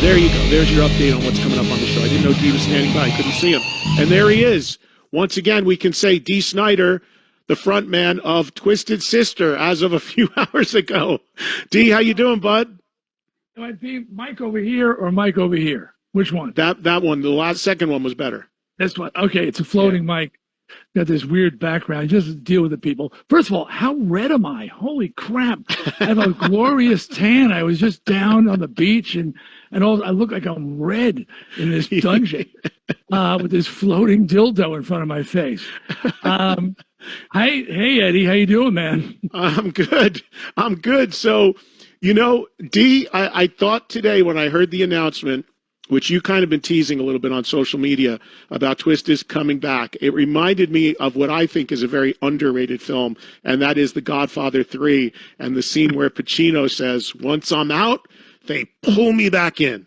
There you go. There's your update on what's coming up on the show. I didn't know Dee was standing by. I couldn't see him. And there he is. Once again, we can say Dee Snider, the front man of Twisted Sister, as of a few hours ago. Dee, how you doing, bud? Do I be Mike over here or Mike over here? Which one? That one. The second one was better. This one. Okay, it's a floating mic. Got this weird background. Just deal with the people. First of all, how red am I? Holy crap. I have a glorious tan. I was just down on the beach and all. I look like I'm red in this dungeon with this floating dildo in front of my face. Hey, Eddie, how you doing, man? I'm good. I'm good. So, you know, Dee, I thought today when I heard the announcement, which you kind of been teasing a little bit on social media about Twisted's coming back, it reminded me of what I think is a very underrated film, and that is The Godfather 3, and the scene where Pacino says, "Once I'm out, they pull me back in."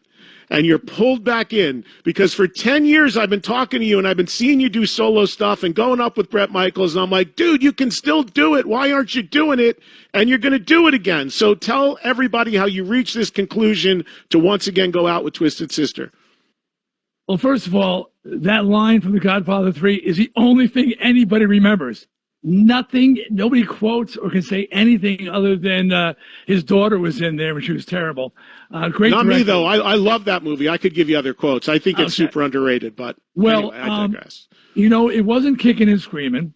And you're pulled back in because for 10 years I've been talking to you and I've been seeing you do solo stuff and going up with Bret Michaels, and I'm like, dude, you can still do it. Why aren't you doing it? And you're going to do it again. So tell everybody how you reached this conclusion to once again go out with Twisted Sister. Well, first of all, that line from The Godfather 3 is the only thing anybody remembers. Nothing, nobody quotes or can say anything other than his daughter was in there and she was terrible. Great Not director. me, though. I love that movie. I could give you other quotes. I think it's super underrated, but well, anyway, I digress. You know, it wasn't kicking and screaming,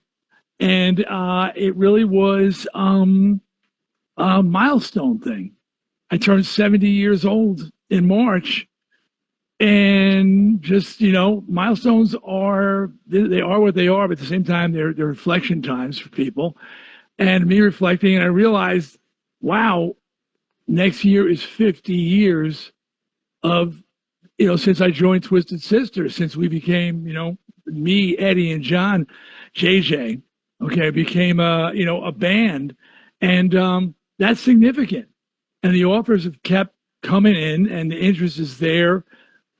and it really was a milestone thing. I turned 70 years old in March, and just, you know, milestones are, they are what they are, but at the same time, they're reflection times for people. And me reflecting, and I realized, wow, next year is 50 years of, you know, since I joined Twisted Sister, since we became, you know, me, Eddie, and John, JJ, okay, became a, you know, a band. And that's significant. And the offers have kept coming in, and the interest is there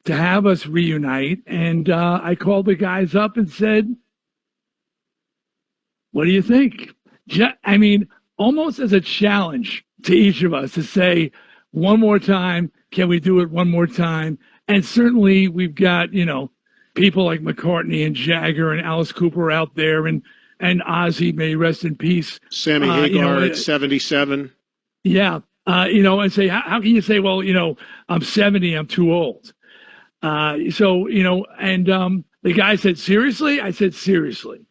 to have us reunite. And I called the guys up and said, what do you think? I mean, almost as a challenge to each of us to say, one more time, can we do it one more time? And certainly we've got, you know, people like McCartney and Jagger and Alice Cooper out there, and Ozzy, may he rest in peace. Sammy Hagar at 77. Yeah. You know, and say, how can you say, well, you know, I'm 70, I'm too old. So, you know, and the guy said, seriously? I said, seriously.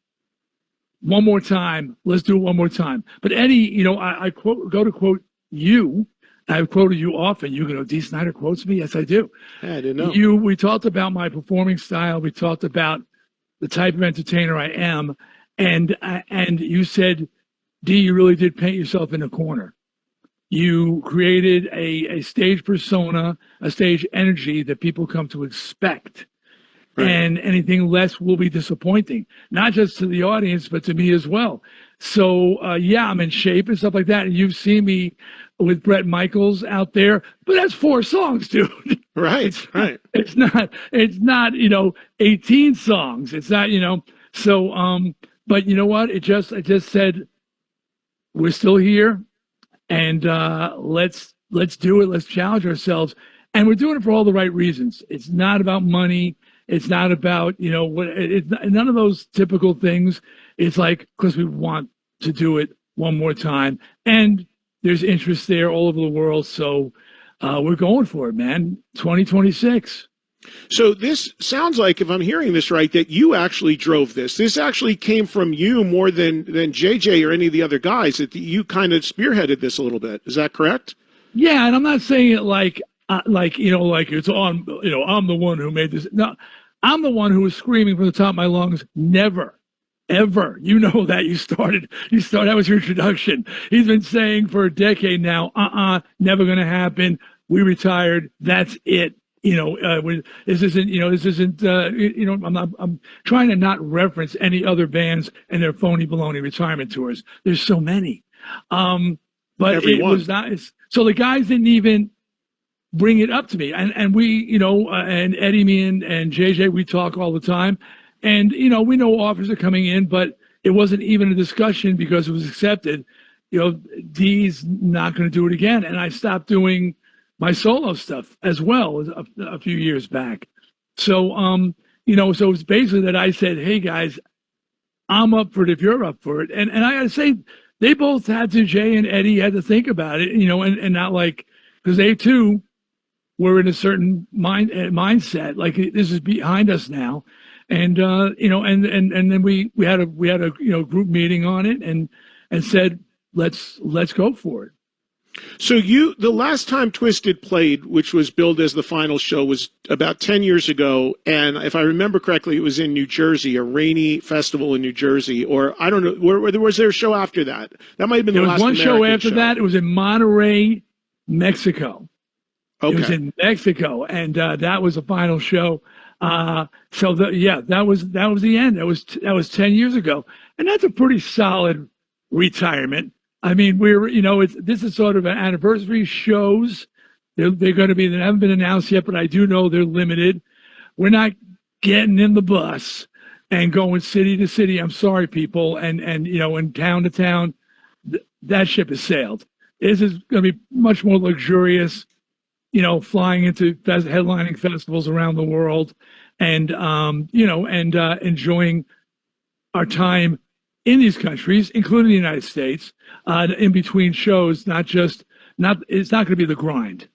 One more time. Let's do it one more time. But Eddie, you know, I go to quote you. I've quoted you often. You know, Dee Snider quotes me. Yes, I do. Yeah, I didn't know. We talked about my performing style. We talked about the type of entertainer I am. And you said, Dee, you really did paint yourself in a corner. You created a stage persona, a stage energy that people come to expect. Right. And anything less will be disappointing, not just to the audience, but to me as well. So, yeah, I'm in shape and stuff like that. And you've seen me with Bret Michaels out there, but that's 4 songs, dude. Right, right. It's not, you know, 18 songs. It's not, you know, so, but you know what? I just said, we're still here. And let's do it. Let's challenge ourselves, and we're doing it for all the right reasons. It's not about money. It's not about, you know, none of those typical things. It's like because we want to do it one more time, and there's interest there all over the world. So we're going for it, man. 2026. So this sounds like, if I'm hearing this right, that you actually drove this. This actually came from you more than JJ or any of the other guys. That you kind of spearheaded this a little bit. Is that correct? Yeah, and I'm not saying it like you know, like it's on, you know, I'm the one who made this. No, I'm the one who was screaming from the top of my lungs, never, ever. You know that you started. That was your introduction. He's been saying for a decade now, never going to happen. We retired. That's it. You know, this isn't, you know, I'm trying to not reference any other bands and their phony baloney retirement tours. There's so many. But everyone. It was not, so the guys didn't even bring it up to me. And we, you know, and Eddie, me and JJ, we talk all the time. And, you know, we know offers are coming in, but it wasn't even a discussion because it was accepted. You know, Dee's not going to do it again. And I stopped doing my solo stuff as well a few years back. So, you know, so it's basically that I said, hey guys, I'm up for it if you're up for it. And I gotta say, they both had to, Jay and Eddie had to think about it, you know, and not like, because they too were in a certain mindset, like this is behind us now. And you know, and then we had a you know group meeting on it and said let's go for it. So the last time Twisted played, which was billed as the final show, was about 10 years ago. And if I remember correctly, it was in New Jersey, a rainy festival in New Jersey, or I don't know, where was there a show after that? That might have been the last There was one show American after that. It was in Monterrey, Mexico. Okay. It was in Mexico, and that was the final show. So that was the end. That was 10 years ago, and that's a pretty solid retirement. I mean, you know, this is sort of an anniversary shows. They're going to be, they haven't been announced yet, but I do know they're limited. We're not getting in the bus and going city to city. I'm sorry, people, and you know, and town to town. That ship has sailed. This is going to be much more luxurious, you know, flying into headlining festivals around the world, and you know, and enjoying our time in these countries, including the United States, in between shows. It's not going to be the grind.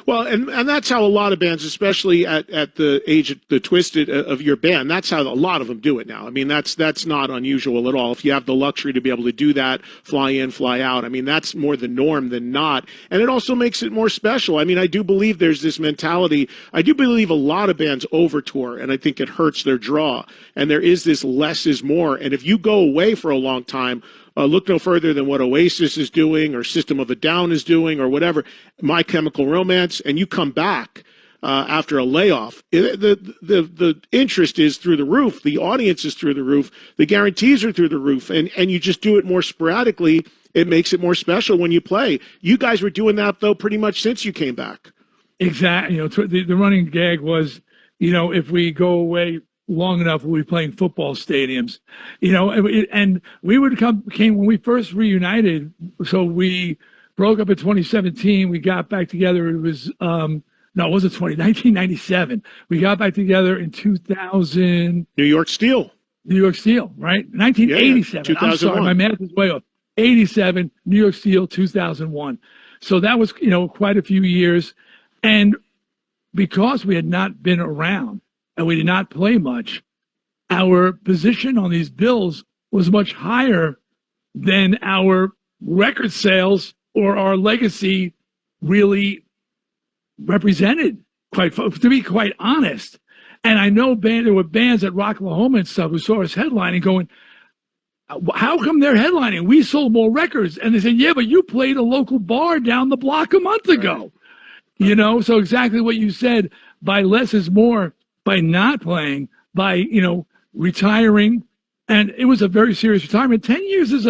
Well, and that's how a lot of bands, especially at the age of the Twisted of your band, that's how a lot of them do it now. I mean, that's not unusual at all. If you have the luxury to be able to do that, fly in, fly out, I mean, that's more the norm than not. And it also makes it more special. I mean, I do believe there's this mentality. I do believe a lot of bands over tour, and I think it hurts their draw. And there is this less is more. And if you go away for a long time, look no further than what Oasis is doing or System of a Down is doing or whatever, My Chemical Romance, and you come back after a layoff, the interest is through the roof, the audience is through the roof, the guarantees are through the roof, and you just do it more sporadically. It makes it more special when you play. You guys were doing that, though, pretty much since you came back. Exactly. You know, the running gag was, you know, if we go away long enough, we'll be playing football stadiums, you know, and we came when we first reunited. So we broke up in 2017. We got back together. It was, no, it wasn't 1997. We got back together in 2000. New York Steel, right? 1987. Yeah, I'm sorry, my math is way off. 87, New York Steel, 2001. So that was, you know, quite a few years. And because we had not been around, and we did not play much, our position on these bills was much higher than our record sales or our legacy really represented, to be quite honest. And I know there were bands at Rocklahoma and stuff who saw us headlining going, how come they're headlining? We sold more records. And they said, yeah, but you played a local bar down the block a month ago. Right. You know, so exactly what you said, by less is more. By not playing, by, you know, retiring, and it was a very serious retirement. 10 years is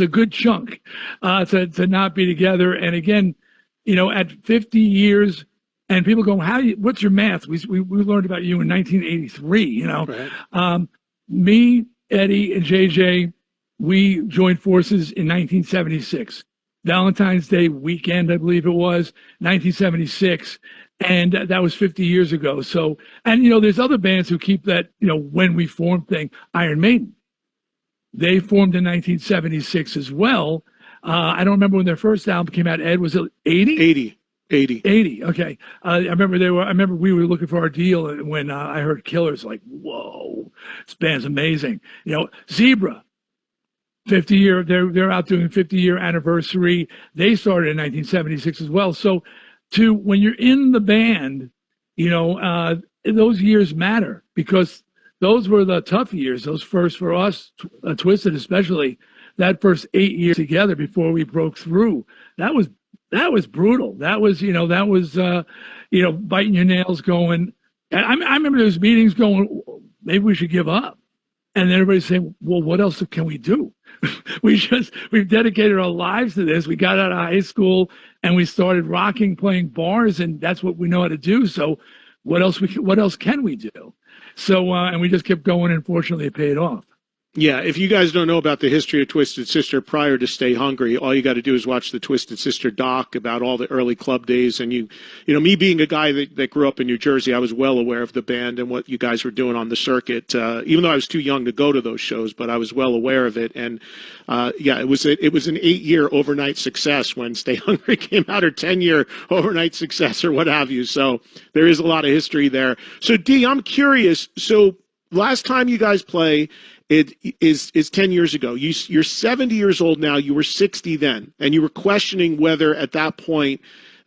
a good chunk to not be together. And again, you know, at 50 years, and people go, what's your math? We learned about you in 1983. You know, right. Me, Eddie, and JJ, we joined forces in 1976. Valentine's Day weekend, I believe it was, 1976. And that was 50 years ago. So, and, you know, there's other bands who keep that, you know, when we formed thing. Iron Maiden, they formed in 1976 as well. I don't remember when their first album came out. Ed, was it 80? 80. Okay. I remember we were looking for our deal, and when I heard Killers, like, whoa, this band's amazing. You know, Zebra, 50 year, they're out doing 50-year anniversary. They started in 1976 as well. So, when you're in the band, you know, those years matter, because those were the tough years. Those first, for us, Twisted especially, that first 8 years together before we broke through, that was brutal. That was, you know, you know, biting your nails, going. I remember those meetings going, maybe we should give up. And then everybody's saying, well, what else can we do? We've dedicated our lives to this. We got out of high school and we started rocking, playing bars, and that's what we know how to do. So what else can we do? So, and we just kept going, and fortunately it paid off. Yeah, if you guys don't know about the history of Twisted Sister prior to Stay Hungry, all you got to do is watch the Twisted Sister doc about all the early club days. And me being a guy that grew up in New Jersey, I was well aware of the band and what you guys were doing on the circuit. Even though I was too young to go to those shows, but I was well aware of it. And yeah, it was an 8-year overnight success when Stay Hungry came out, or 10-year overnight success, or what have you. So there is a lot of history there. So Dee, I'm curious. So last time you guys play, it is 10 years ago. You're 70 years old now. You were 60 then, and you were questioning whether at that point,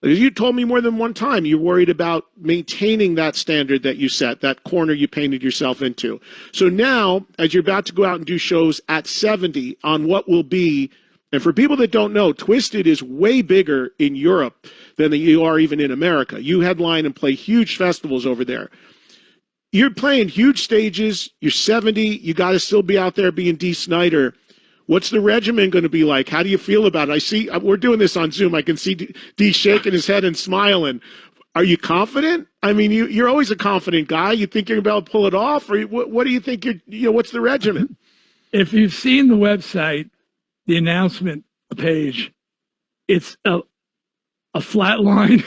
you told me more than one time, you're worried about maintaining that standard that you set, that corner you painted yourself into. So now, as you're about to go out and do shows at 70 on what will be, and for people that don't know, Twisted is way bigger in Europe than you are even in America. You headline and play huge festivals over there. You're playing huge stages. You're 70. You got to still be out there being Dee Snider. What's the regimen going to be like? How do you feel about it? I see we're doing this on Zoom. I can see Dee shaking his head and smiling. Are you confident? I mean, you're always a confident guy. You think you're about to pull it off, or what do you think? What's the regimen? If you've seen the website, the announcement page, it's a flat line.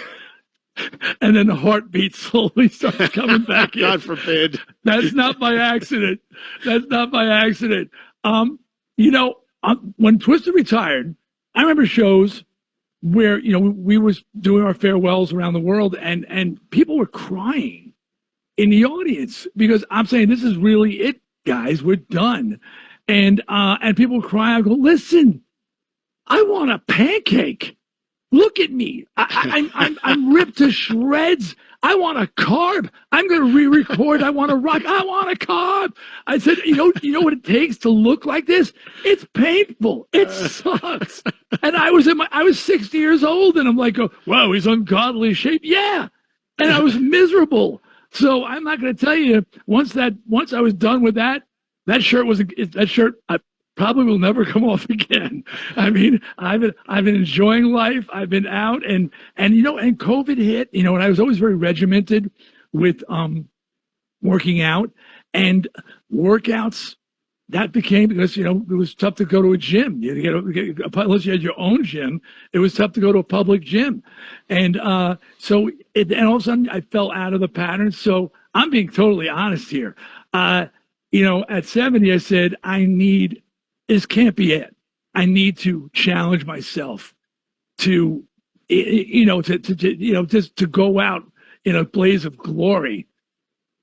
And then the heartbeat slowly starts coming back in. God forbid. That's not by accident. That's not by accident. When Twisted retired, I remember shows where, we was doing our farewells around the world, and people were crying in the audience because I'm saying, this is really it, guys. We're done. And people were crying. I go, listen, I want a pancake. Look at me. I'm ripped to shreds. I want a carb. I'm going to re-record. I want to rock. I want a carb. I said, you know what it takes to look like this? It's painful. It sucks. And I was 60 years old, and I'm like, wow, he's ungodly shape. Yeah. And I was miserable. So I'm not going to tell you, once I was done with that shirt, I probably will never come off again. I mean, I've been enjoying life. I've been out, and COVID hit, and I was always very regimented with working out, and workouts. That became, because it was tough to go to a gym. Unless you had your own gym, it was tough to go to a public gym, and and all of a sudden I fell out of the pattern. So I'm being totally honest here. At 70, I said, this can't be it. I need to challenge myself to, just to go out in a blaze of glory.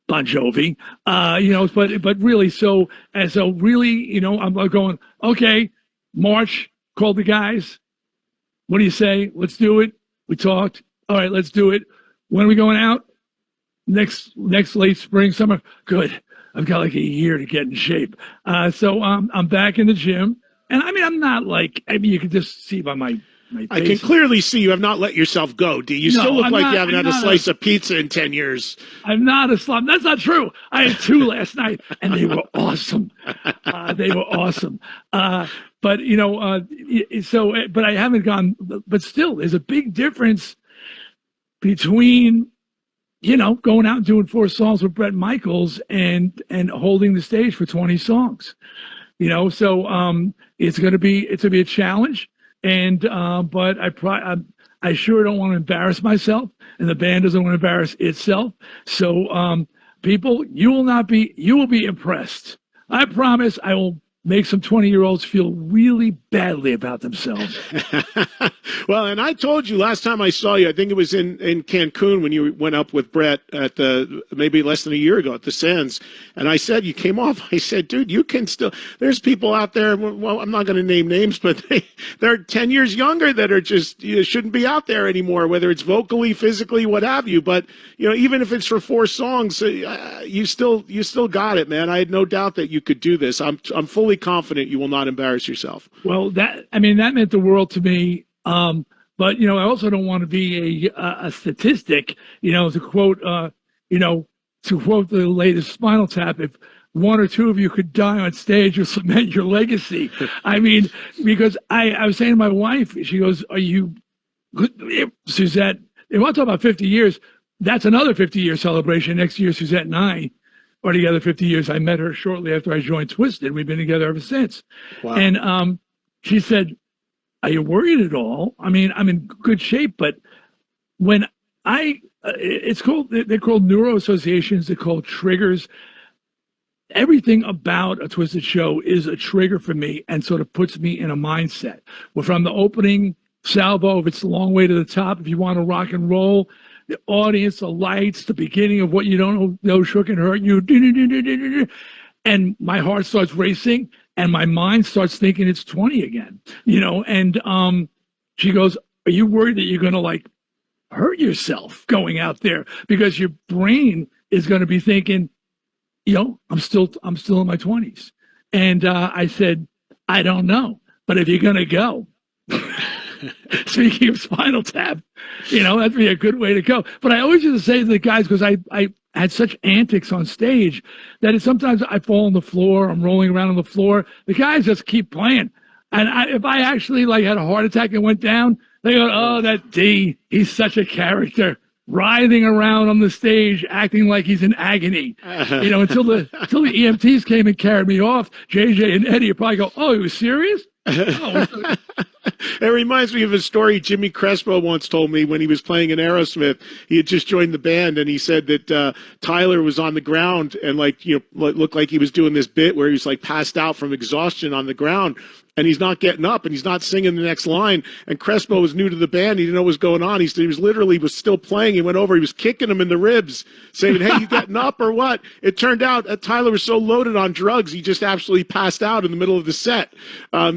Bon Jovi, but really, so really, I'm going, okay, March, called the guys. What do you say? Let's do it. We talked. All right, let's do it. When are we going out? Next late spring, summer. Good. I've got like a year to get in shape. So I'm back in the gym. And I'm not like, you can just see by my face. I can clearly see you have not let yourself go, Dee. You still look like you haven't had a slice of pizza in 10 years. I'm not a slum. That's not true. I had 2 last night, and they were awesome. They were awesome. But but I haven't gone, but still, there's a big difference between going out and doing 4 songs with Bret Michaels and holding the stage for 20 songs. So it's going to be a challenge, and but I sure don't want to embarrass myself, and the band doesn't want to embarrass itself. So people, you will be impressed. I promise I will make some 20-year-olds feel really badly about themselves. Well, and I told you last time I saw you, I think it was in Cancun when you went up with Bret at maybe less than a year ago at the Sands. And I said, you came off. I said, dude, you can still, there's people out there. Well, I'm not going to name names, but they're 10 years younger that are just, shouldn't be out there anymore, whether it's vocally, physically, what have you. But, even if it's for 4 songs, you still got it, man. I had no doubt that you could do this. I'm fully confident you will not embarrass yourself. Well, that meant the world to me. But I also don't want to be a statistic. To quote the latest Spinal Tap, if 1 or 2 of you could die on stage, you'll cement your legacy. Because I was saying to my wife, she goes, "Are you, Suzette? If I talk about 50 years, that's another 50-year celebration next year, Suzette and I." are together 50 years. I met her shortly after I joined Twisted. We've been together ever since. Wow. And she said, "Are you worried at all? I mean, I'm in good shape, but when they're called neuro associations. They're called triggers. Everything about a Twisted show is a trigger for me and sort of puts me in a mindset. Well, from the opening salvo, if it's a long way to the top, if you want to rock and roll, the audience, the lights, the beginning of what you don't know shook and hurt you, and my heart starts racing and my mind starts thinking it's 20 again, and she goes, "Are you worried that you're going to like hurt yourself going out there? Because your brain is going to be thinking, I'm still in my 20s." And I said, "I don't know, but if you're going to go," speaking of Spinal Tap, that'd be a good way to go. But I always used to say to the guys, because I had such antics on stage that sometimes I fall on the floor, I'm rolling around on the floor. The guys just keep playing. And if I actually like had a heart attack and went down, they go, "Oh, that D, he's such a character, writhing around on the stage, acting like he's in agony." Until the EMTs came and carried me off. JJ and Eddie would probably go, "Oh, he was serious?" Oh, it reminds me of a story Jimmy Crespo once told me when he was playing in Aerosmith. He had just joined the band, and he said that Tyler was on the ground and looked like he was doing this bit where he was like passed out from exhaustion on the ground. And he's not getting up, and he's not singing the next line. And Crespo was new to the band; he didn't know what was going on. He was still playing. He went over, he was kicking him in the ribs, saying, "Hey, you getting up or what?" It turned out that Tyler was so loaded on drugs, he just absolutely passed out in the middle of the set.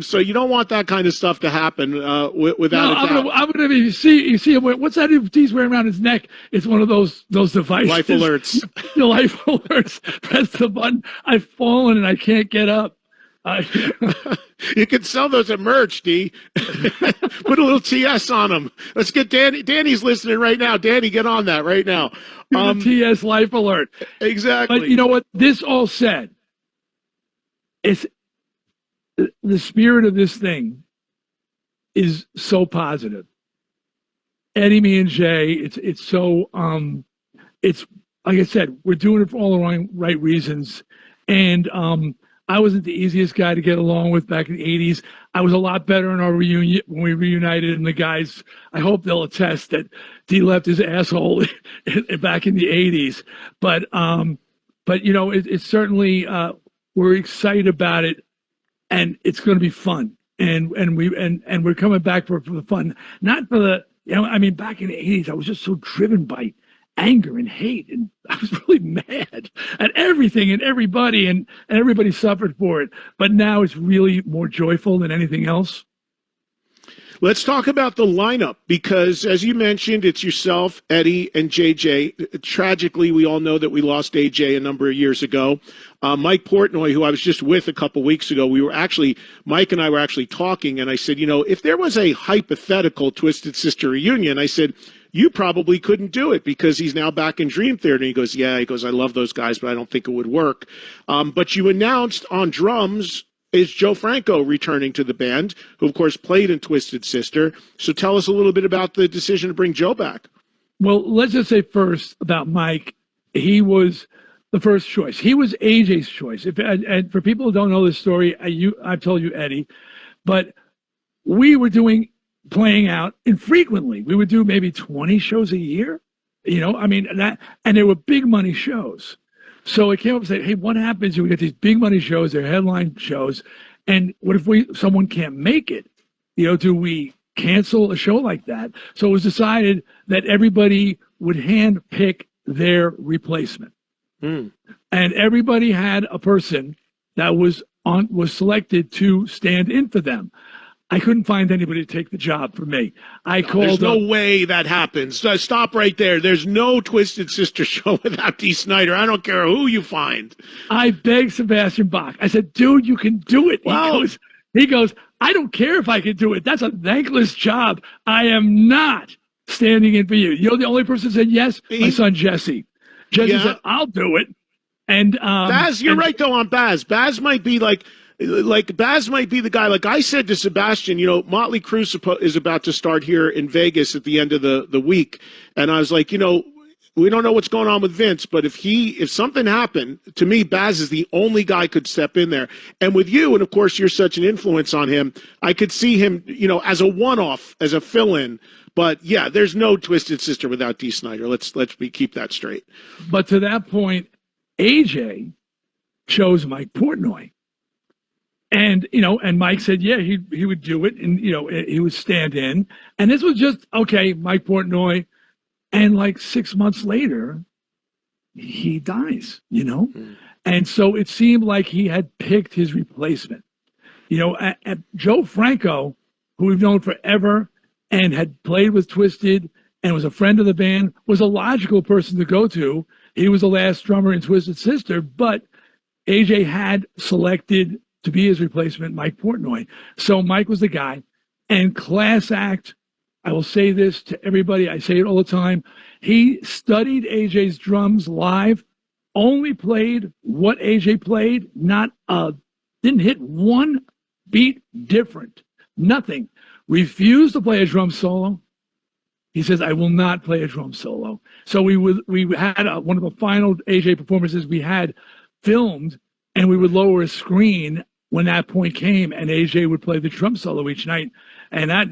So you don't want that kind of stuff to happen without a doubt. I'm gonna you see him. What's that he's wearing around his neck? It's one of those devices. Life alerts. The life alerts. Press the button. I've fallen and I can't get up. You can sell those at merch, D. Put a little TS on them. Let's get Danny. Danny's listening right now. Danny, get on that right now. TS life alert. Exactly. But you know what? This all said, it's the spirit of this thing is so positive. Eddie, me, and Jay. It's so it's like I said, we're doing it for all the right reasons, and I wasn't the easiest guy to get along with back in the 80s. I was a lot better in our reunion when we reunited, and the guys, I hope they'll attest that D left his asshole back in the 80s. But it's certainly we're excited about it, and it's going to be fun. And we're coming back for the fun, not for the back in the 80s, I was just so driven by anger and hate, and I was really mad at everything and everybody, and everybody suffered for it. But now it's really more joyful than anything else. Let's talk about the lineup, because as you mentioned, it's yourself, Eddie, and JJ. Tragically, we all know that we lost AJ a number of years ago. Mike Portnoy, who I was just with a couple weeks ago, Mike and I were actually talking, and I said, if there was a hypothetical Twisted Sister reunion, I said, you probably couldn't do it because he's now back in Dream Theater. And he goes, "Yeah," he goes, "I love those guys, but I don't think it would work." But you announced on drums is Joe Franco returning to the band, who of course played in Twisted Sister. So tell us a little bit about the decision to bring Joe back. Well, let's just say first about Mike. He was the first choice. He was AJ's choice. And for people who don't know this story, I've told you, Eddie, but we were playing out infrequently. We would do maybe 20 shows a year, and they were big money shows. So it came up and said, "Hey, what happens if we get these big money shows, they're headline shows, and what if someone can't make it? Do we cancel a show like that?" So it was decided that everybody would hand pick their replacement. And everybody had a person that was selected to stand in for them. I couldn't find anybody to take the job for me. There's no way that happens. Stop right there. There's no Twisted Sister show without Dee Snider. I don't care who you find. I begged Sebastian Bach. I said, "Dude, you can do it." Wow. He goes, "I don't care if I can do it. That's a thankless job. I am not standing in for you." The only person who said yes? My son, Jesse. Jesse said, "I'll do it." And Baz, you're right, though, on Baz. Baz might be Baz might be the guy. Like I said to Sebastian, Motley Crue is about to start here in Vegas at the end of the week. And I was like, we don't know what's going on with Vince, but if something happened, to me, Baz is the only guy could step in there. And with you, and of course you're such an influence on him, I could see him, as a one-off, as a fill-in. But yeah, there's no Twisted Sister without Dee Snider. Let's keep that straight. But to that point, AJ chose Mike Portnoy. And and Mike said, yeah, he would do it, and he would stand in. And this was just okay, Mike Portnoy. And like 6 months later, he dies, And so it seemed like he had picked his replacement. Joe Franco, who we've known forever and had played with Twisted and was a friend of the band, was a logical person to go to. He was the last drummer in Twisted Sister, but AJ had selected to be his replacement, Mike Portnoy. So Mike was the guy. And class act, I will say this to everybody, I say it all the time. He studied AJ's drums live, only played what AJ played, didn't hit one beat different, nothing. Refused to play a drum solo. He says, I will not play a drum solo. So we had one of the final AJ performances we had filmed, and we would lower a screen when that point came, and AJ would play the drum solo each night. And that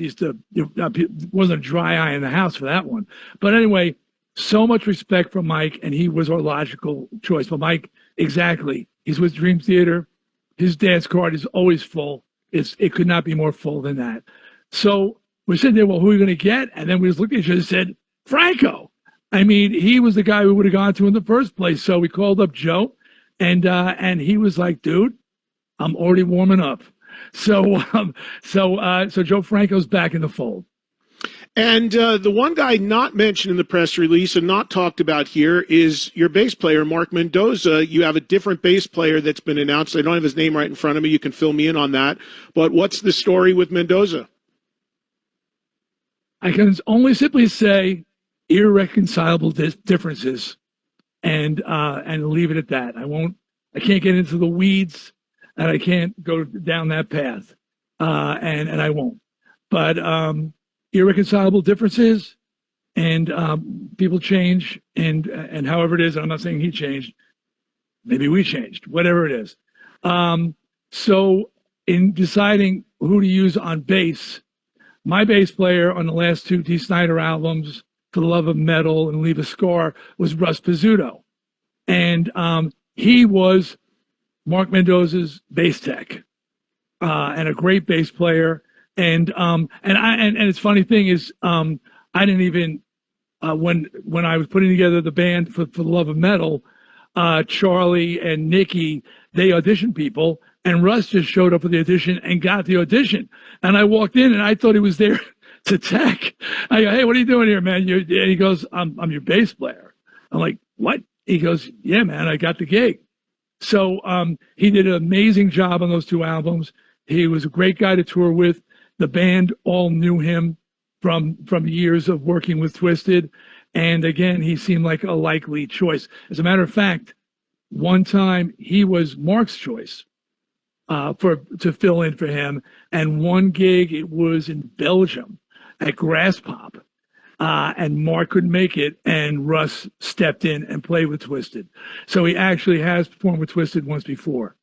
wasn't a dry eye in the house for that one. But anyway, so much respect for Mike, and he was our logical choice. But Mike, exactly, he's with Dream Theater. His dance card is always full. It could not be more full than that. So we're sitting there, well, who are we going to get? And then we just looked at each other and said, Franco. I mean, he was the guy we would have gone to in the first place. So we called up Joe, and he was like, dude, I'm already warming up. So Joe Franco's back in the fold. And the one guy not mentioned in the press release and not talked about here is your bass player, Mark Mendoza. You have a different bass player that's been announced. I don't have his name right in front of me. You can fill me in on that. But what's the story with Mendoza? I can only simply say irreconcilable differences, and leave it at that. I can't get into the weeds, and I can't go down that path, and I won't. But irreconcilable differences, and people change, and however it is, I'm not saying he changed, maybe we changed, whatever it is. So in deciding who to use on bass, my bass player on the last two Dee Snider albums, For the Love of Metal and Leave a Scar, was Russ Pizzuto. And he was Mark Mendoza's bass tech, and a great bass player. And it's funny thing is, I didn't even when I was putting together the band for the Love of Metal, Charlie and Nikki, they auditioned people, and Russ just showed up for the audition and got the audition. And I walked in and I thought he was there to tech. I go, hey, what are you doing here, man? And he goes, I'm your bass player. I'm like, what? He goes, yeah, man, I got the gig. So he did an amazing job on those two albums. He was a great guy to tour with. The band all knew him from years of working with Twisted. And again, he seemed like a likely choice. As a matter of fact, one time he was Mark's choice to fill in for him. And one gig, it was in Belgium at Grass Pop. And Mark couldn't make it, and Russ stepped in and played with Twisted. So he actually has performed with Twisted once before.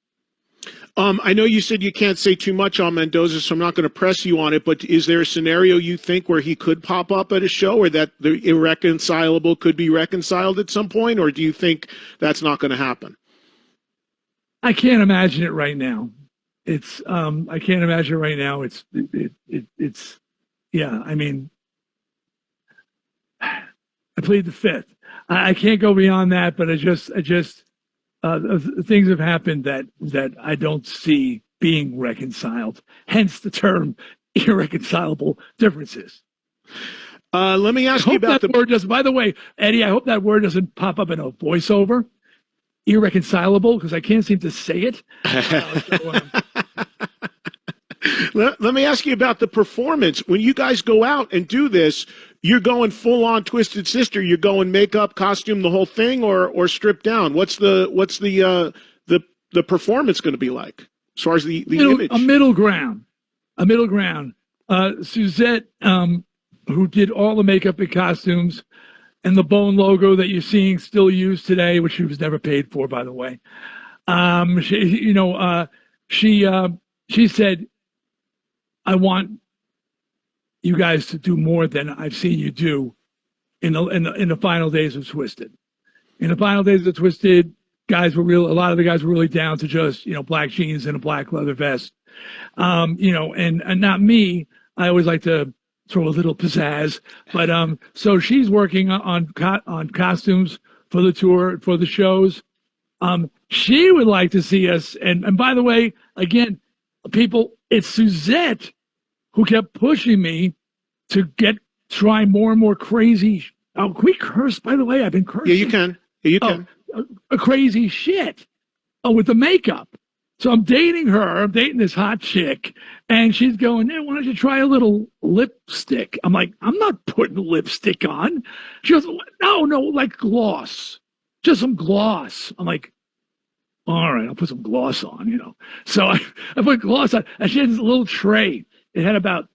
I know you said you can't say too much on Mendoza, so I'm not going to press you on it, but is there a scenario you think where he could pop up at a show, or that the irreconcilable could be reconciled at some point, or do you think that's not going to happen? I can't imagine it right now. I can't imagine it right now. It's yeah, I mean, I plead the fifth. I can't go beyond that, but things have happened that I don't see being reconciled. Hence the term irreconcilable differences. Let me ask you about the word. By the way, Eddie, I hope that word doesn't pop up in a voiceover. Irreconcilable, because I can't seem to say it. Let me ask you about the performance. When you guys go out and do this, you're going full on Twisted Sister. You're going makeup, costume, the whole thing, or stripped down. What's the performance going to be like as far as the image? A middle ground. Suzette, who did all the makeup and costumes, and the bone logo that you're seeing still used today, which she was never paid for, by the way. She, she said, "I want you guys to do more than I've seen you do in the final days of Twisted. In the final days of Twisted, a lot of the guys were really down to just black jeans and a black leather vest. And not me. I always like to throw a little pizzazz, but so she's working on costumes for the tour, for the shows. She would like to see us, and by the way, again, people, it's Suzette who kept pushing me to try more and more crazy. Oh, can we curse? By the way, I've been cursing. Yeah, you can. Yeah, you can. A crazy shit. Oh, with the makeup. So I'm dating her. I'm dating this hot chick, and she's going, "Hey, why don't you try a little lipstick?" I'm like, "I'm not putting lipstick on." She goes, "No, like gloss, just some gloss." I'm like, "All right, I'll put some gloss on." So I put gloss on, and she had this little tray. It had about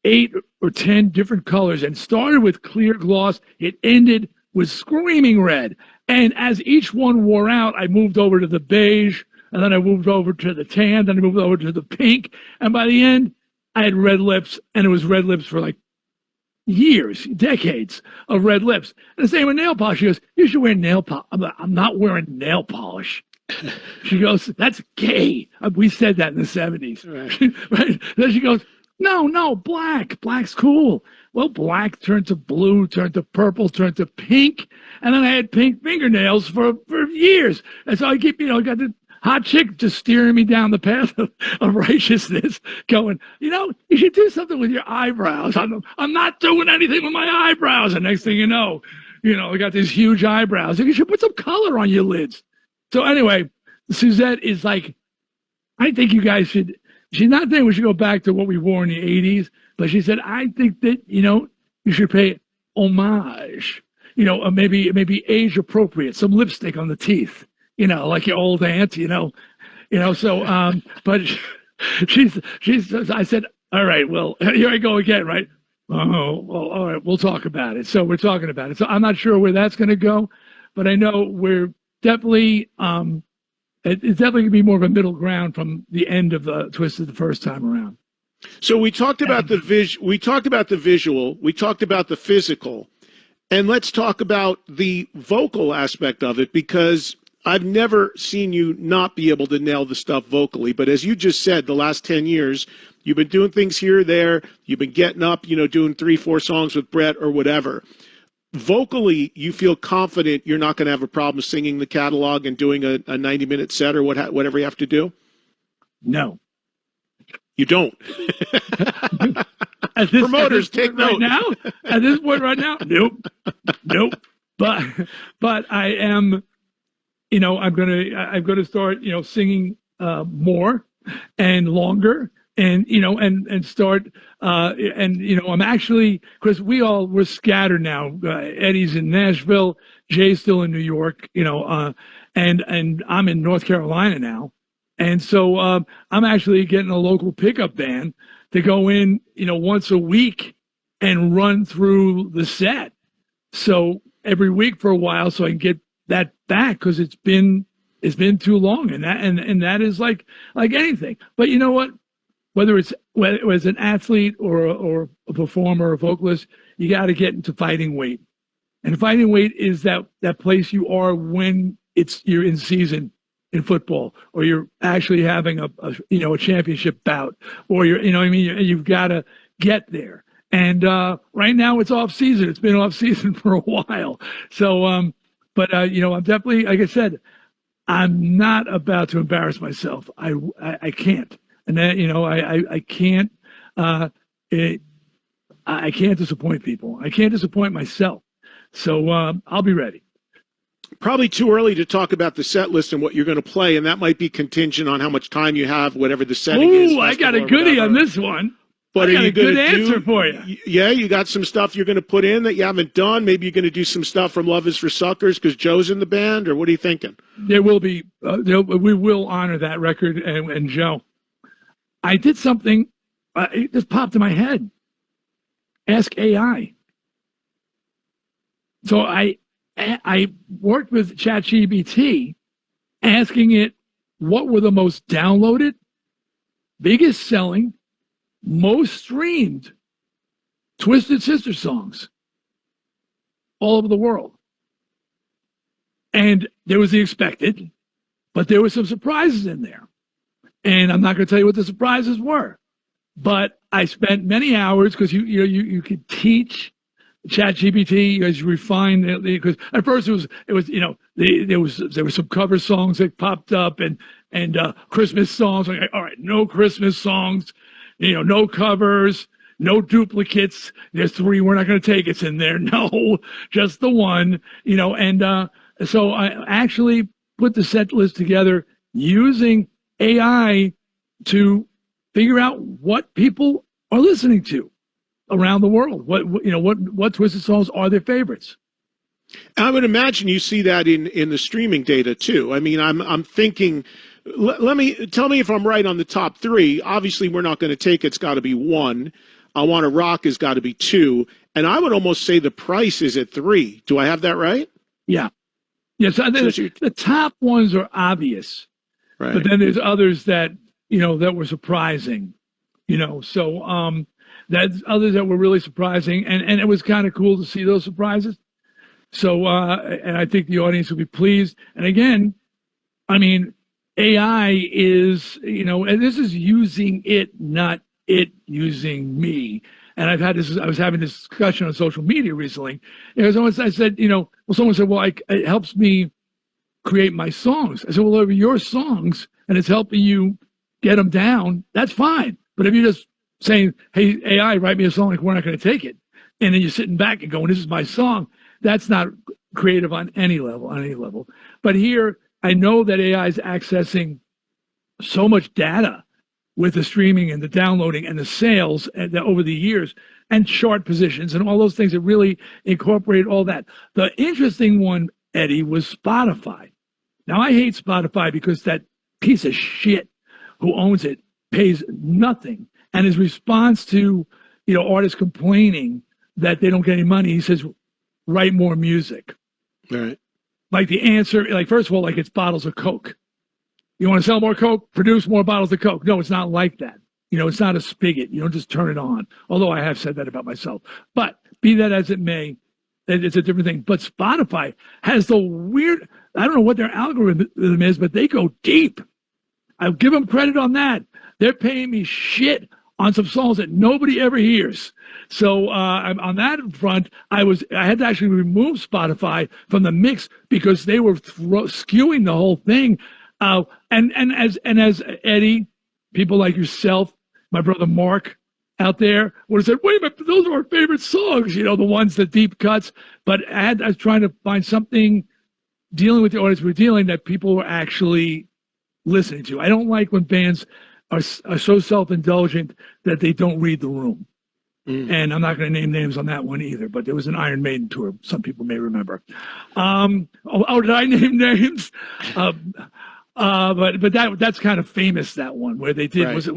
8 or 10 different colors, and started with clear gloss. It ended with screaming red. And as each one wore out, I moved over to the beige, and then I moved over to the tan, then I moved over to the pink. And by the end, I had red lips, and it was red lips for like years, decades of red lips. And the same with nail polish. She goes, "You should wear nail polish." I'm not wearing nail polish. She goes, "That's gay." We said that in the 70s. Right? Then she goes, No, black. Black's cool. Well, black turned to blue, turned to purple, turned to pink. And then I had pink fingernails for years. And so I keep, got the hot chick just steering me down the path of righteousness, going, you should do something with your eyebrows. I'm not doing anything with my eyebrows. And next thing you know, I got these huge eyebrows. You should put some color on your lids. So anyway, Suzette is like, I think you guys should. She's not saying we should go back to what we wore in the 80s, but she said, I think that, you should pay homage, maybe age appropriate, some lipstick on the teeth, like your old aunt, so, but I said, all right, well, here I go again, right? Oh, well, all right, we'll talk about it. So we're talking about it. So I'm not sure where that's going to go, but I know we're definitely, it's definitely going to be more of a middle ground from the end of the Twisted the first time around. So we talked about the visual, we talked about the physical, and let's talk about the vocal aspect of it, because I've never seen you not be able to nail the stuff vocally. But as you just said, the last 10 years, you've been doing things here or there. You've been getting up, doing 3-4 songs with Brett or whatever. Vocally, you feel confident you're not going to have a problem singing the catalog and doing a 90-minute set or whatever you have to do? No. You don't. Promoters, take note. Right now? At this point right now? Nope. But I am, I'm gonna start, singing more and longer. And and start I'm actually, because we're scattered now. Eddie's in Nashville, Jay's still in New York, and I'm in North Carolina now, and so I'm actually getting a local pickup band to go in once a week and run through the set, so every week for a while, so I can get that back, because it's been too long, and that is like anything. But you know what? Whether it's an athlete or a performer or a vocalist, you got to get into fighting weight. And fighting weight is that place you are when you're in season in football, or you're actually having a championship bout, or you've got to get there. And right now it's off season. It's been off season for a while. So, but I'm definitely, like I said, I'm not about to embarrass myself. I can't. And then, I can't, I can't disappoint people. I can't disappoint myself. So I'll be ready. Probably too early to talk about the set list and what you're going to play, and that might be contingent on how much time you have, whatever the setting is. I got a goodie on this one. But I got are you a good answer for you. Yeah, you got some stuff you're going to put in that you haven't done. Maybe you're going to do some stuff from Love Is for Suckers because Joe's in the band, or what are you thinking? There will be. We will honor that record and Joe. I did something. It just popped in my head. Ask AI. So I worked with ChatGPT, asking it what were the most downloaded, biggest selling, most streamed Twisted Sister songs all over the world. And there was the expected, but there were some surprises in there. And I'm not going to tell you what the surprises were, but I spent many hours because you could teach ChatGPT as you refine it, because at first it was there were some cover songs that popped up and Christmas songs. Like, all right, no Christmas songs, no covers, no duplicates. There's three we're not going to take. It's in there. No, just the one. And so I actually put the set list together using AI to figure out what people are listening to around the world. What Twisted songs are their favorites? I would imagine you see that in the streaming data too. I mean, I'm thinking. Let me tell me if I'm right on the top three. Obviously, we're not going to take it's got to be one. I Want to Rock has got to be two, and I would almost say the price is at three. Do I have that right? Yeah. Yes. Yeah, so the top ones are obvious, right. But then there's others that that were surprising. So that's others that were really surprising, and it was kind of cool to see those surprises. So and I think the audience will be pleased. And again, I mean, AI is and this is using it, not it using me. And I was having this discussion on social media recently. I said, someone said, well, it helps me create my songs. I said, well, over your songs, and it's helping you get them down, that's fine. But if you're just saying, hey, AI, write me a song, like, we're not going to take it, and then you're sitting back and going, this is my song, that's not creative on any level. But here, I know that AI is accessing so much data with the streaming and the downloading and the sales over the years, and chart positions and all those things that really incorporate all that. The interesting one, Eddie, was Spotify. Now, I hate Spotify because that piece of shit who owns it pays nothing. And his response to artists complaining that they don't get any money, he says, write more music. All right. Like the answer, like, first of all, like, it's bottles of Coke. You want to sell more Coke? Produce more bottles of Coke. No, it's not like that. It's not a spigot. You don't just turn it on. Although I have said that about myself. But be that as it may, it's a different thing. But Spotify has the weird, I don't know what their algorithm is, but they go deep. I'll give them credit on that. They're paying me shit on some songs that nobody ever hears. So on that front, I had to actually remove Spotify from the mix because they were skewing the whole thing. And as Eddie, people like yourself, my brother Mark out there would have said, wait a minute, those are our favorite songs, the ones, the deep cuts. But I was trying to find something dealing with the audience we're dealing that people were actually listening to. I don't like when bands are so self-indulgent that they don't read the room. And I'm not going to name names on that one either, but there was an Iron Maiden tour. Some people may remember. Did I name names? But that's kind of famous, that one where they did, right. Was it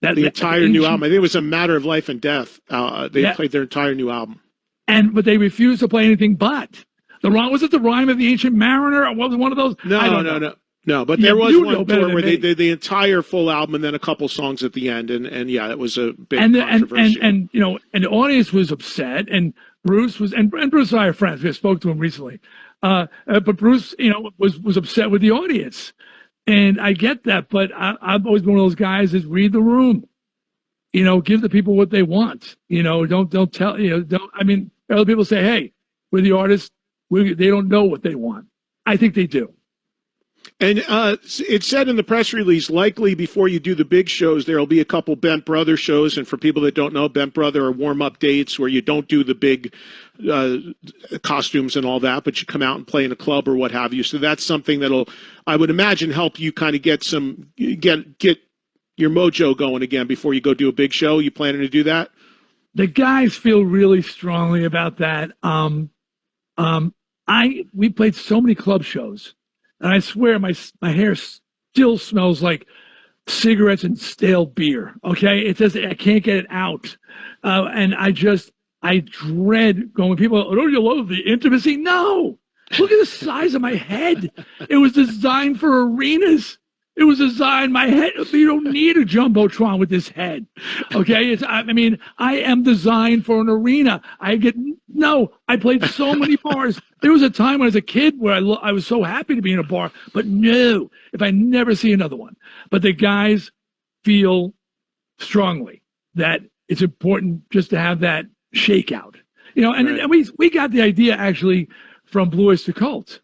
the entire new album? I think it was A Matter of Life and Death. They played their entire new album. But they refused to play anything but. Was it the Rhyme of the Ancient Mariner? Or was it one of those? No, but there was one tour where they did the entire full album and then a couple songs at the end, and yeah, it was a big controversy. And the audience was upset, and Bruce was, and Bruce and I are friends. We spoke to him recently, but Bruce, was upset with the audience, and I get that, but I've always been one of those guys that read the room, give the people what they want, don't tell, don't. I mean, other people say, hey, we're the artists, they don't know what they want. I think they do. And it said in the press release, likely before you do the big shows, there will be a couple Bent Brother shows. And for people that don't know, Bent Brother are warm-up dates where you don't do the big costumes and all that, but you come out and play in a club or what have you. So that's something that'll, I would imagine, help you kind of get your mojo going again before you go do a big show. You planning to do that? The guys feel really strongly about that. We played so many club shows. And I swear my hair still smells like cigarettes and stale beer. Okay, it says I can't get it out, and I just I dread going. People, oh, don't you love the intimacy? No, look at the size of my head. It was designed for arenas. It was designed my head. You don't need a jumbotron with this head. Okay, I mean, I am designed for an arena. I played so many bars. There was a time when I was a kid where I was so happy to be in a bar, but no, if I never see another one. But the guys feel strongly that it's important just to have that shakeout, and we got the idea actually from Blue Oyster Cult.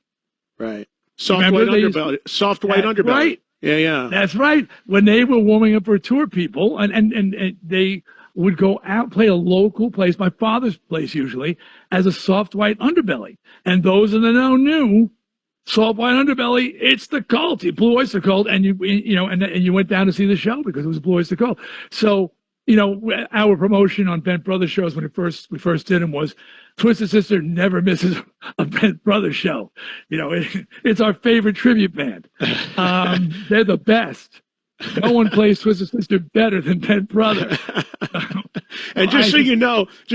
Right. Soft white underbelly. Right. Yeah. That's right. When they were warming up for a tour, people, and they would go out, play a local place, my father's place usually, as a soft white underbelly. And those in the know knew soft white underbelly, it's the Cult, Blue Oyster Cult, and you went down to see the show because it was Blue Oyster Cult. So, our promotion on Bent Brothers shows when we first did them was Twisted Sister never misses a Bent Brothers show. It's our favorite tribute band. They're the best. No one plays Twisted Sister better than Bent Brothers. And just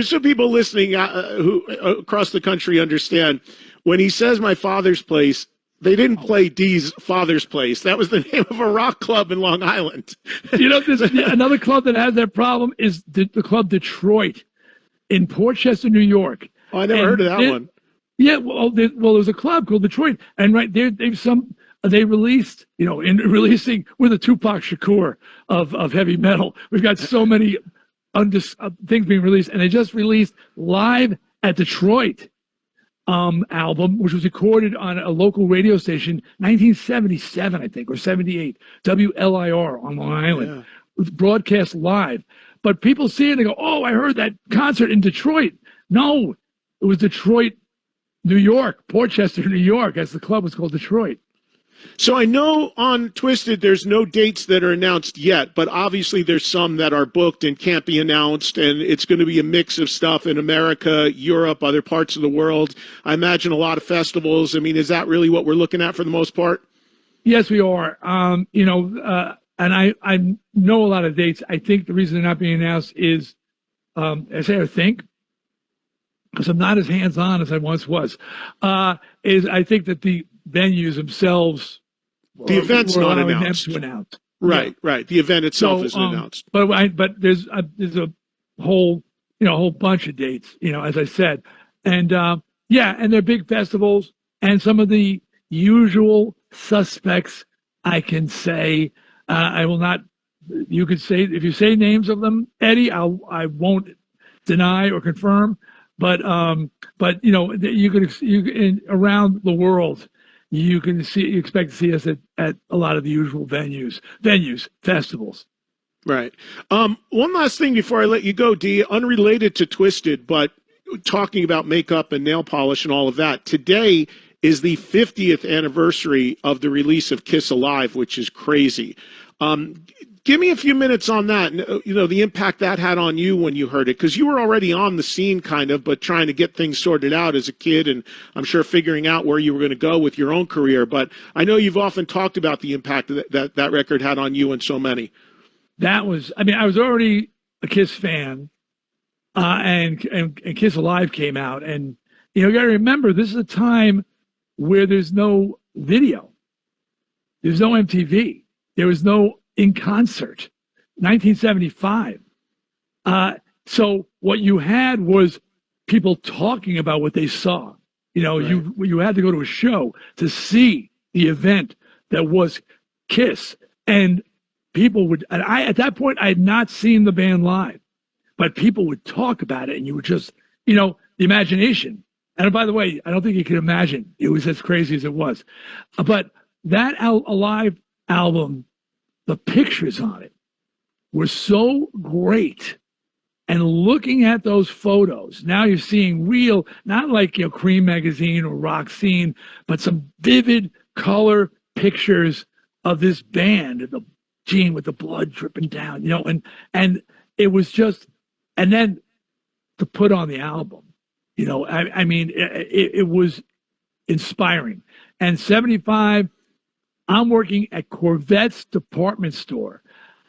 so people listening who across the country understand, when he says my father's place, they didn't play Dee's father's place. That was the name of a rock club in Long Island. Another club that has that problem is the club Detroit in Port Chester, New York. Oh, I never heard of that one. Yeah, well, there's a club called Detroit, and right there, they released, releasing, we're the Tupac Shakur of heavy metal. We've got so many things being released, and they just released Live at Detroit album, which was recorded on a local radio station, 1977, I think, or 78, WLIR on Long Island. Yeah. It was broadcast live. But people see it and they go, oh, I heard that concert in Detroit. No, it was Detroit, New York, Port Chester, New York, as the club was called Detroit. So I know on Twisted there's no dates that are announced yet, but obviously there's some that are booked and can't be announced, and it's going to be a mix of stuff in America, Europe, other parts of the world. I imagine a lot of festivals. I mean, is that really what we're looking at for the most part? Yes, we are. And I know a lot of dates. I think the reason they're not being announced is, I think, because I'm not as hands-on as I once was, is I think that the venues themselves, the event's not announced. Right. The event itself isn't announced. But there's a whole bunch of dates, as I said, and and they're big festivals, and some of the usual suspects. I can say, I will not. You could say, if you say names of them, Eddie, I won't deny or confirm, but you can around the world. You expect to see us at a lot of the usual venues, festivals. Right. One last thing before I let you go, Dee, unrelated to Twisted, but talking about makeup and nail polish and all of that. Today is the 50th anniversary of the release of Kiss Alive, which is crazy. Give me a few minutes on that, the impact that had on you when you heard it, because you were already on the scene kind of, but trying to get things sorted out as a kid, and I'm sure figuring out where you were going to go with your own career. But I know you've often talked about the impact that record had on you and so many. I was already a Kiss fan, and Kiss Alive came out, and you got to remember, this is a time where there's no video, there's no MTV, there was no in concert, 1975. So what you had was people talking about what they saw. Right. You had to go to a show to see the event that was Kiss, and people would. And at that point, I had not seen the band live, but people would talk about it, and you would just, the imagination. And by the way, I don't think you can imagine it was as crazy as it was, but that Alive album. The pictures on it were so great. And looking at those photos, now you're seeing real, not like Cream Magazine or Rock Scene, but some vivid color pictures of this band and the Gene with the blood dripping down, and it was just, and then to put on the album, I mean, it was inspiring. And 75, I'm working at Corvette's department store.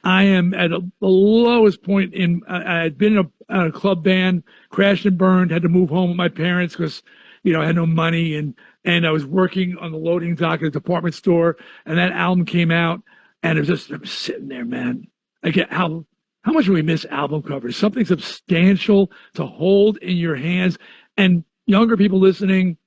I am at the lowest point in. I had been in a club band, crashed and burned, had to move home with my parents because, I had no money, and I was working on the loading dock at a department store, and that album came out, and it was just I'm sitting there, man. I get how much do we miss album covers? Something substantial to hold in your hands, and younger people listening.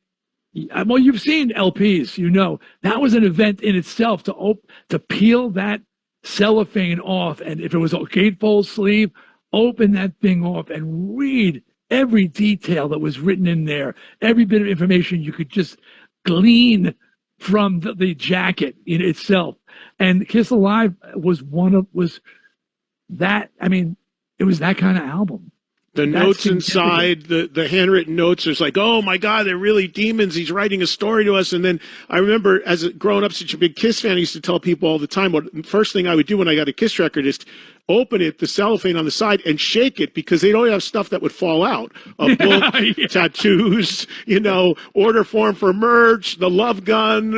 Well, you've seen LPs, that was an event in itself to peel that cellophane off, and if it was a gatefold sleeve, open that thing off and read every detail that was written in there, every bit of information you could just glean from the jacket in itself. And Kiss Alive was that. I mean, it was that kind of album. The notes inside, the handwritten notes, there's like, oh my God, they're really demons. He's writing a story to us. And then I remember growing up such a big Kiss fan, I used to tell people all the time, the first thing I would do when I got a Kiss record is open it, the cellophane on the side, and shake it because they'd always have stuff that would fall out. A book, tattoos, order form for merch, the love gun,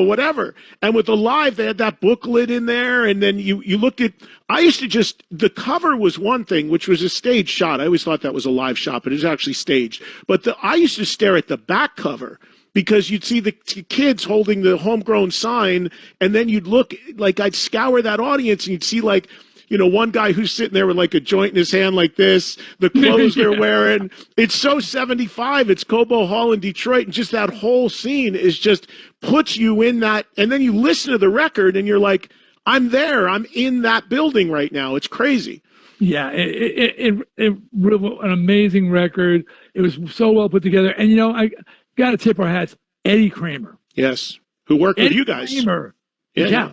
whatever. And with the Live, they had that booklet in there. And then you looked at, I used to the cover was one thing, which was a stage shot. I always thought that was a live shot, but it was actually staged. But I used to stare at the back cover because you'd see the kids holding the homegrown sign, and then you'd look, like I'd scour that audience, and you'd see like, one guy who's sitting there with like a joint in his hand like this, the clothes they're wearing. It's so 75. It's Cobo Hall in Detroit. And just that whole scene is just puts you in that. And then you listen to the record and you're like, I'm there. I'm in that building right now. It's crazy. Yeah, it an amazing record. It was so well put together. And, I got to tip our hats. Eddie Kramer. Yes. Who worked with you guys. Kramer. Yeah.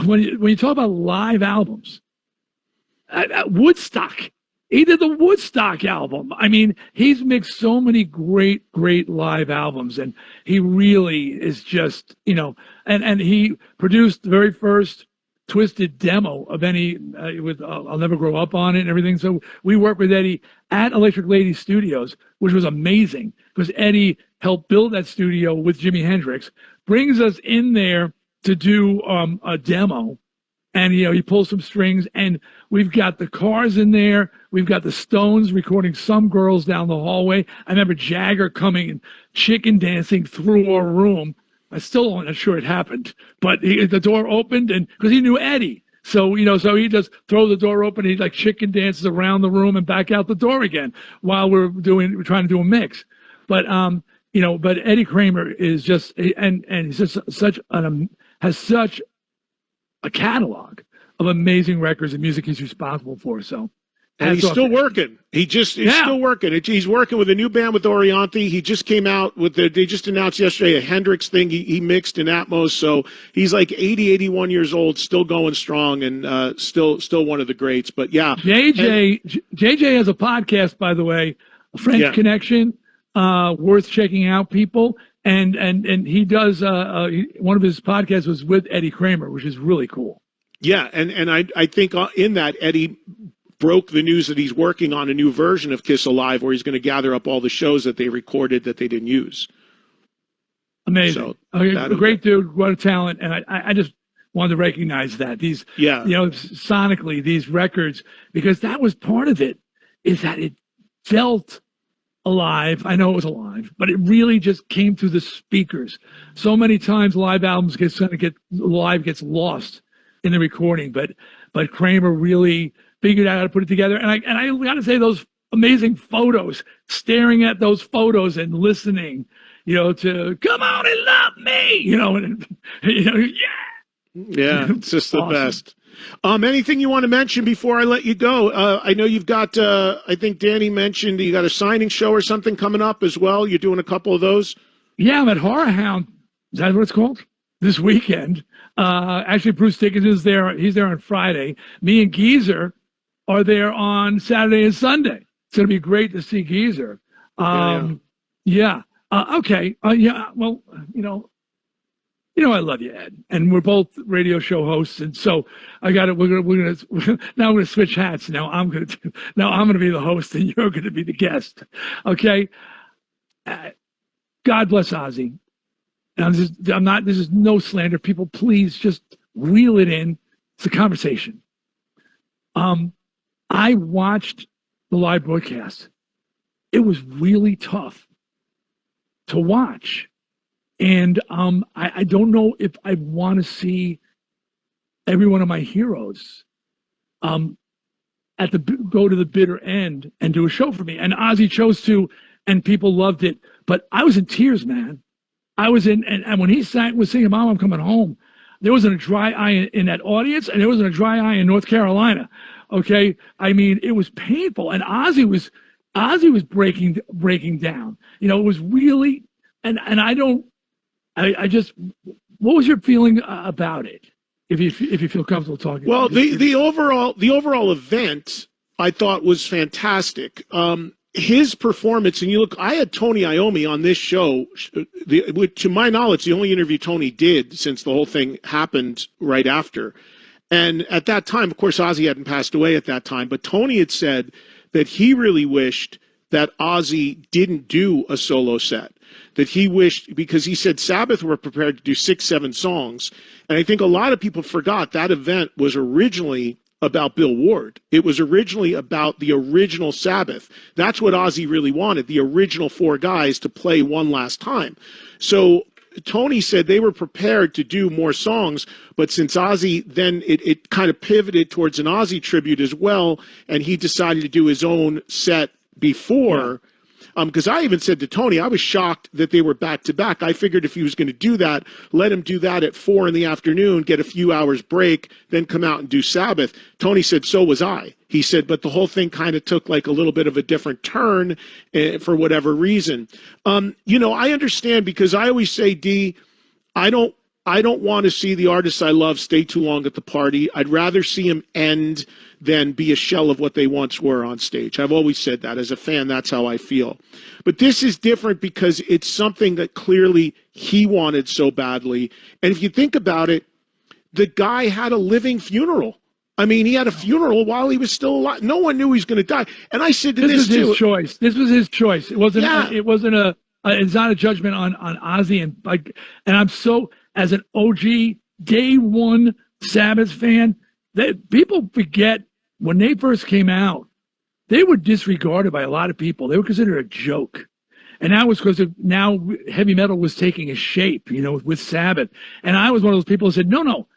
When you talk about live albums, Woodstock. He did the Woodstock album. I mean, he's mixed so many great live albums, and he really is just, and he produced the very first Twisted demo of any with I'll Never Grow Up on it and everything. So we worked with Eddie at Electric Lady Studios, which was amazing because Eddie helped build that studio with Jimi Hendrix, brings us in there to do a demo. And, he pulls some strings, and we've got the Cars in there. We've got the Stones recording Some Girls down the hallway. I remember Jagger coming and chicken dancing through our room. I'm still not sure it happened, but the door opened, and because he knew Eddie. So, so he just throw the door open. He like chicken dances around the room and back out the door again while we're trying to do a mix. But, but Eddie Kramer is just, and he's just has such a catalog of amazing records and music he's responsible for. So, and he's still working. He's still working. He's working with a new band with Orianthi. He just came out with they just announced yesterday a Hendrix thing he mixed in Atmos. So he's like 80, 81 years old, still going strong, and still one of the greats. But yeah, JJ has a podcast, by the way, French Connection, worth checking out, people. And he does one of his podcasts was with Eddie Kramer, which is really cool. Yeah, and I think in that Eddie broke the news that he's working on a new version of Kiss Alive where he's going to gather up all the shows that they recorded that they didn't use. Amazing. So, great dude, what a talent. And I just wanted to recognize that. Sonically, these records, because that was part of it, is that it felt alive. I know it was alive, but it really just came through the speakers. So many times live albums gets lost in the recording, but Kramer really figured out how to put it together. And I got to say, those amazing photos, staring at those photos and listening, to "Come On and Love Me," yeah, it's just the best. Anything you want to mention before I let you go? I know you've got, I think Danny mentioned you got a signing show or something coming up as well. You're doing a couple of those? Yeah, I'm at Horror Hound. Is that what it's called? This weekend. Actually, Bruce Dickens is there. He's there on Friday. Me and Geezer are there on Saturday and Sunday. It's going to be great to see Geezer. Okay. Well, I love you, Ed, and we're both radio show hosts, and so I got it. We're gonna now we're gonna switch hats. Now I'm gonna be the host, and you're gonna be the guest. Okay. God bless Ozzy. This is no slander. People, please just reel it in. It's a conversation. I watched the live broadcast. It was really tough to watch. And I don't know if I want to see every one of my heroes go to the bitter end and do a show for me. And Ozzy chose to, and people loved it. But I was in tears, man. I was in, and when he was singing "Mom, I'm Coming Home," there wasn't a dry eye in that audience, and there wasn't a dry eye in North Carolina. Okay, I mean, it was painful, and Ozzy was breaking down. You know, it was really, and I just, what was your feeling about it? If you feel comfortable talking. Well, the overall event I thought was fantastic. His performance, and you look, I had Tony Iommi on this show. To my knowledge, the only interview Tony did since the whole thing happened right after. And at that time, of course, Ozzy hadn't passed away at that time, but Tony had said that he really wished that Ozzy didn't do a solo set. That he wished, because he said Sabbath were prepared to do 6-7 songs. And I think a lot of people forgot that event was originally about Bill Ward. It was originally about the original Sabbath. That's what Ozzy really wanted, the original 4 guys to play one last time. So Tony said they were prepared to do more songs, but since Ozzy, then it kind of pivoted towards an Ozzy tribute as well, and he decided to do his own set before. Yeah. Because I even said to Tony, I was shocked that they were back to back. I figured if he was going to do that, let him do that at 4 p.m, get a few hours break, then come out and do Sabbath. Tony said, so was I. He said, but the whole thing kind of took like a little bit of a different turn for whatever reason. You know, I understand, because I always say, Dee, I don't want to see the artists I love stay too long at the party. I'd rather see them end than be a shell of what they once were on stage. I've always said that. As a fan, that's how I feel. But this is different because it's something that clearly he wanted so badly. And if you think about it, the guy had a living funeral. I mean, he had a funeral while he was still alive. No one knew he was going to die. And I said to this was his choice. This was his choice. It wasn't. Yeah. It's not a judgment on Ozzy, and I'm so, as an OG day one Sabbath fan, that people forget when they first came out, they were disregarded by a lot of people. They were considered a joke. And that was because now heavy metal was taking a shape, you know, with Sabbath. And I was one of those people who said, no,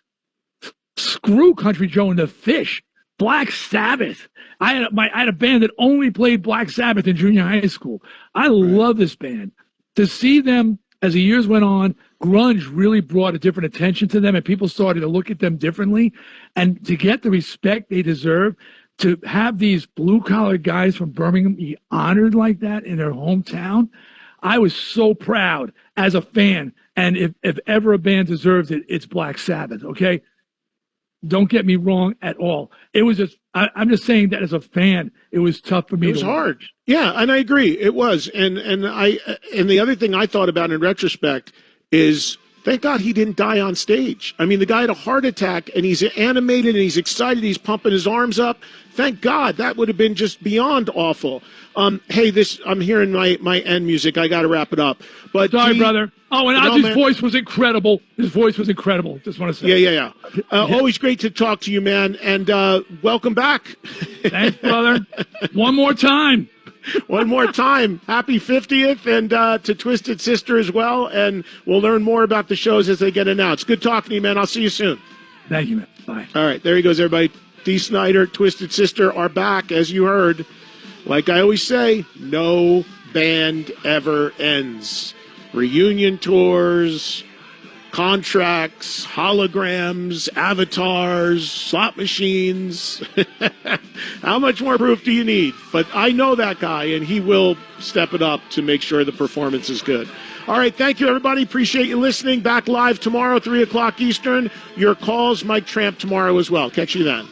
screw Country Joe and the Fish. Black Sabbath. I had a band that only played Black Sabbath in junior high school. I love this band. To see them, as the years went on, grunge really brought a different attention to them, and people started to look at them differently. And to get the respect they deserve, to have these blue-collar guys from Birmingham be honored like that in their hometown, I was so proud as a fan. And if ever a band deserves it, it's Black Sabbath, okay? Don't get me wrong at all. It was just, I'm just saying that as a fan, it was tough for me. It was hard. Yeah, and I agree. It was. And the other thing I thought about in retrospect is, thank God he didn't die on stage. I mean, the guy had a heart attack, and he's animated, and he's excited. He's pumping his arms up. Thank God. That would have been just beyond awful. Hey, I'm hearing my end music. I got to wrap it up. But sorry, brother. Oh, and Ozzy's voice was incredible. His voice was incredible. Just want to say. Yeah. Always great to talk to you, man. And welcome back. Thanks, brother. One more time. One more time. Happy 50th, and to Twisted Sister as well. And we'll learn more about the shows as they get announced. Good talking to you, man. I'll see you soon. Thank you, man. Bye. All right. There he goes, everybody. Dee Snider, Twisted Sister are back, as you heard. Like I always say, no band ever ends. Reunion tours, contracts, holograms, avatars, slot machines. How much more proof do you need? But I know that guy, and he will step it up to make sure the performance is good. All right, thank you, everybody. Appreciate you listening. Back live tomorrow, 3 o'clock Eastern. Your calls, Mike Tramp, tomorrow as well. Catch you then.